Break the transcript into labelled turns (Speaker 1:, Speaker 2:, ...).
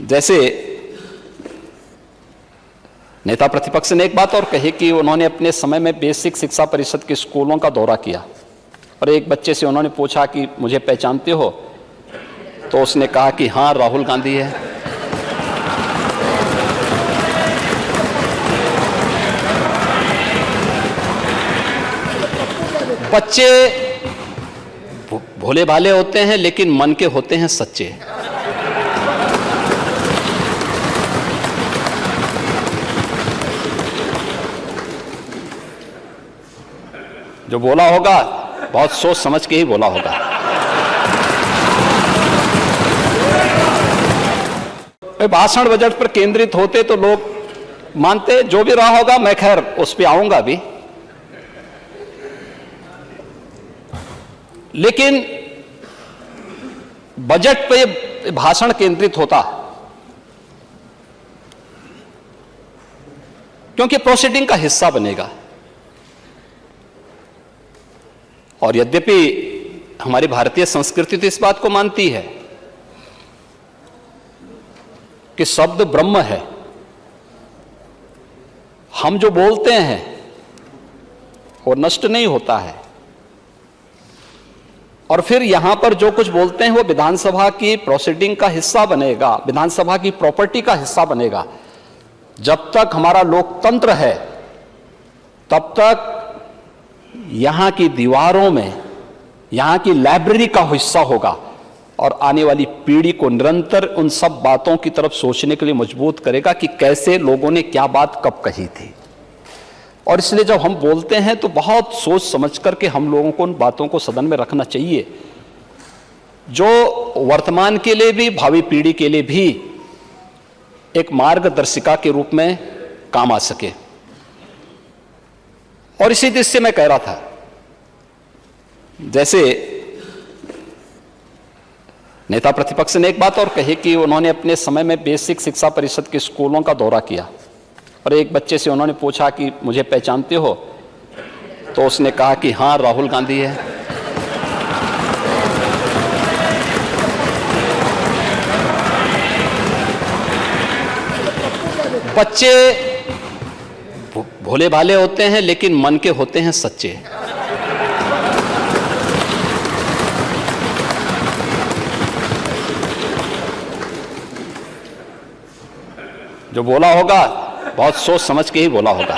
Speaker 1: जैसे नेता प्रतिपक्ष ने एक बात और कही कि उन्होंने अपने समय में बेसिक शिक्षा परिषद के स्कूलों का दौरा किया और एक बच्चे से उन्होंने पूछा कि मुझे पहचानते हो, तो उसने कहा कि हाँ, राहुल गांधी है। बच्चे भोले भाले होते हैं लेकिन मन के होते हैं सच्चे। जो बोला होगा बहुत सोच समझ के ही बोला होगा। भाषण बजट पर केंद्रित होते तो लोग मानते, जो भी रहा होगा, मैं खैर उस पर आऊंगा भी। लेकिन बजट पे भाषण केंद्रित होता क्योंकि प्रोसीडिंग का हिस्सा बनेगा। और यद्यपि हमारी भारतीय संस्कृति तो इस बात को मानती है कि शब्द ब्रह्म है, हम जो बोलते हैं वो नष्ट नहीं होता है, और फिर यहां पर जो कुछ बोलते हैं वो विधानसभा की प्रोसीडिंग का हिस्सा बनेगा, विधानसभा की प्रॉपर्टी का हिस्सा बनेगा। जब तक हमारा लोकतंत्र है तब तक यहां की दीवारों में, यहां की लाइब्रेरी का हिस्सा होगा और आने वाली पीढ़ी को निरंतर उन सब बातों की तरफ सोचने के लिए मजबूत करेगा कि कैसे लोगों ने क्या बात कब कही थी। और इसलिए जब हम बोलते हैं तो बहुत सोच समझ करके हम लोगों को उन बातों को सदन में रखना चाहिए जो वर्तमान के लिए भी, भावी पीढ़ी के लिए भी एक मार्गदर्शिका के रूप में काम आ सके। और इसी दृष्टि से मैं कह रहा था, जैसे नेता प्रतिपक्ष ने एक बात और कही कि उन्होंने अपने समय में बेसिक शिक्षा परिषद के स्कूलों का दौरा किया और एक बच्चे से उन्होंने पूछा कि मुझे पहचानते हो, तो उसने कहा कि हाँ, राहुल गांधी है। बच्चे भोले भाले होते हैं लेकिन मन के होते हैं सच्चे। जो बोला होगा बहुत सोच समझ के ही बोला होगा।